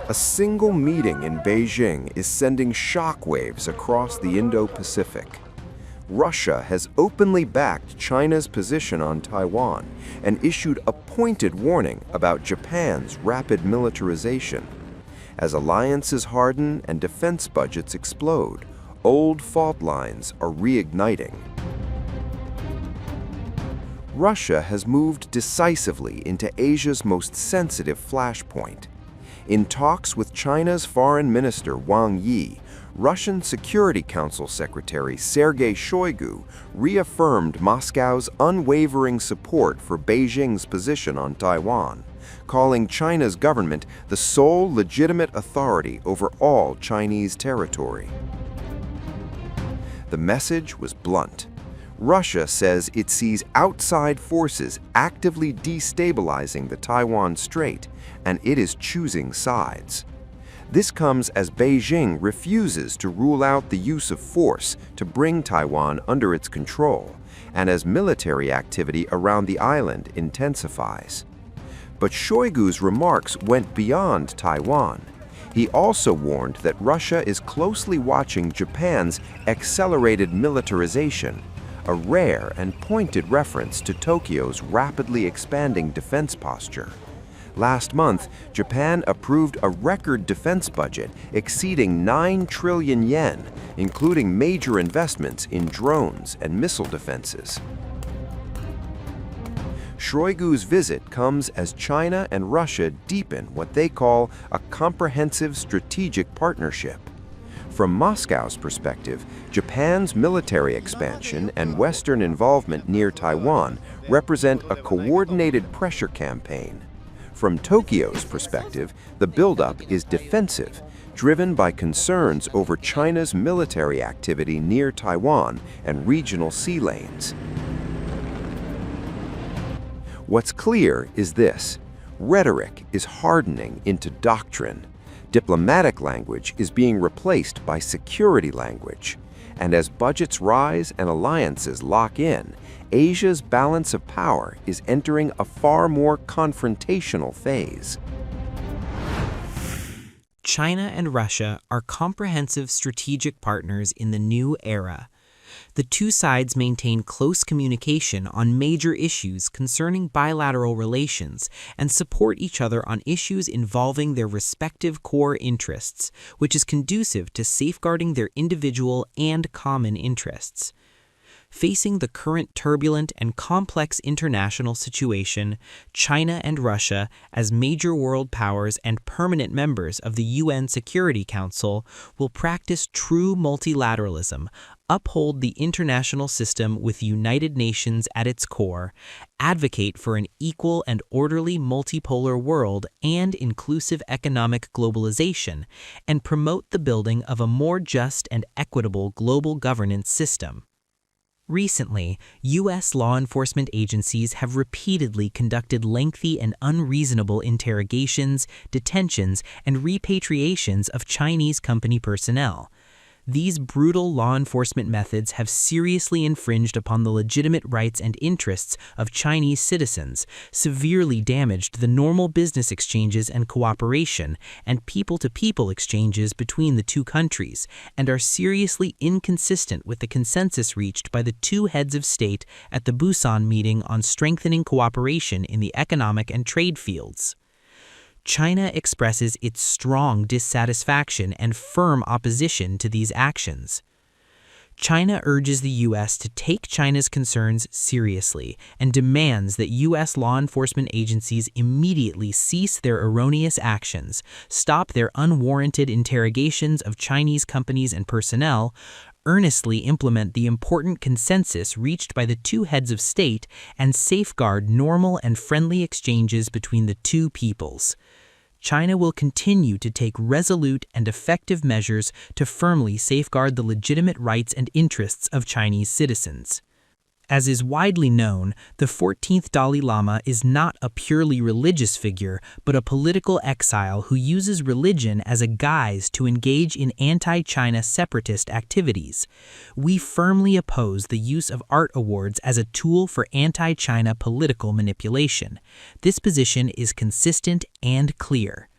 A single meeting in Beijing is sending shockwaves across the Indo-Pacific. Russia has openly backed China's position on Taiwan and issued a pointed warning about Japan's rapid militarization. As alliances harden and defense budgets explode, old fault lines are reigniting. Russia has moved decisively into Asia's most sensitive flashpoint. In talks with China's Foreign Minister Wang Yi, Russian Security Council Secretary Sergey Shoigu reaffirmed Moscow's unwavering support for Beijing's position on Taiwan, calling China's government the sole legitimate authority over all Chinese territory. The message was blunt. Russia says it sees outside forces actively destabilizing the Taiwan Strait, and it is choosing sides. This comes as Beijing refuses to rule out the use of force to bring Taiwan under its control, and as military activity around the island intensifies. But Shoigu's remarks went beyond Taiwan. He also warned that Russia is closely watching Japan's accelerated militarization, a rare and pointed reference to Tokyo's rapidly expanding defense posture. Last month, Japan approved a record defense budget exceeding 9 trillion yen, including major investments in drones and missile defenses. Shoigu's visit comes as China and Russia deepen what they call a comprehensive strategic partnership. From Moscow's perspective, Japan's military expansion and Western involvement near Taiwan represent a coordinated pressure campaign. From Tokyo's perspective, the buildup is defensive, driven by concerns over China's military activity near Taiwan and regional sea lanes. What's clear is this: rhetoric is hardening into doctrine. Diplomatic language is being replaced by security language. And as budgets rise and alliances lock in, Asia's balance of power is entering a far more confrontational phase. China and Russia are comprehensive strategic partners in the new era. The two sides maintain close communication on major issues concerning bilateral relations and support each other on issues involving their respective core interests, which is conducive to safeguarding their individual and common interests. Facing the current turbulent and complex international situation, China and Russia, as major world powers and permanent members of the UN Security Council, will practice true multilateralism, uphold the international system with United Nations at its core, advocate for an equal and orderly multipolar world and inclusive economic globalization, and promote the building of a more just and equitable global governance system. Recently, U.S. law enforcement agencies have repeatedly conducted lengthy and unreasonable interrogations, detentions, and repatriations of Chinese company personnel. These brutal law enforcement methods have seriously infringed upon the legitimate rights and interests of Chinese citizens, severely damaged the normal business exchanges and cooperation and people-to-people exchanges between the two countries, and are seriously inconsistent with the consensus reached by the two heads of state at the Busan meeting on strengthening cooperation in the economic and trade fields. China expresses its strong dissatisfaction and firm opposition to these actions. China urges the U.S. to take China's concerns seriously and demands that U.S. law enforcement agencies immediately cease their erroneous actions, stop their unwarranted interrogations of Chinese companies and personnel, earnestly implement the important consensus reached by the two heads of state, and safeguard normal and friendly exchanges between the two peoples. China will continue to take resolute and effective measures to firmly safeguard the legitimate rights and interests of Chinese citizens. As is widely known, the 14th Dalai Lama is not a purely religious figure, but a political exile who uses religion as a guise to engage in anti-China separatist activities. We firmly oppose the use of art awards as a tool for anti-China political manipulation. This position is consistent and clear.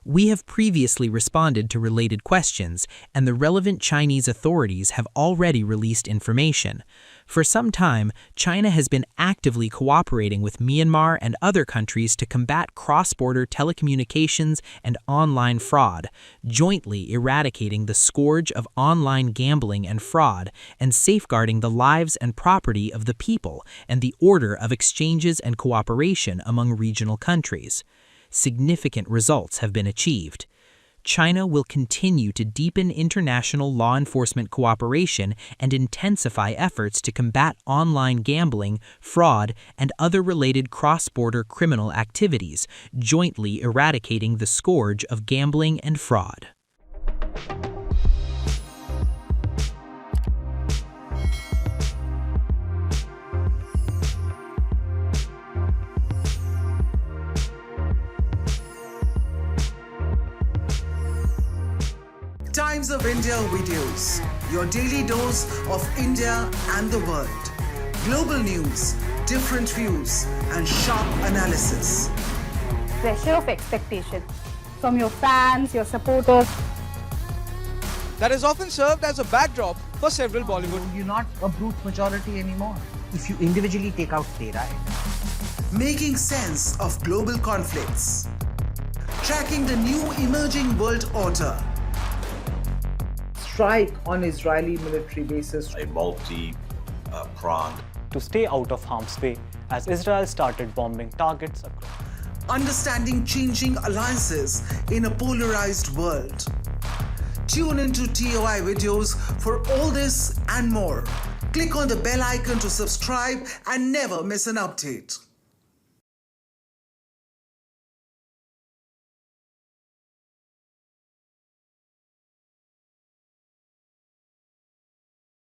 We have previously responded to related questions, and the relevant Chinese authorities have already released information. For some time, China has been actively cooperating with Myanmar and other countries to combat cross-border telecommunications and online fraud, jointly eradicating the scourge of online gambling and fraud, and safeguarding the lives and property of the people and the order of exchanges and cooperation among regional countries. Significant results have been achieved. China will continue to deepen international law enforcement cooperation and intensify efforts to combat online gambling, fraud, and other related cross-border criminal activities, jointly eradicating the scourge of gambling and fraud. Times of India videos, your daily dose of India and the world. Global news, different views, and sharp analysis. Pressure of expectation from your fans, your supporters. That is often served as a backdrop for several Bollywood. You're not a brute majority anymore. If you individually take out Tera. Making sense of global conflicts. Tracking the new emerging world order. Strike on Israeli military bases. A multi-pronged. To stay out of harm's way as Israel started bombing targets across. Understanding changing alliances in a polarized world. Tune into TOI videos for all this and more. Click on the bell icon to subscribe and never miss an update.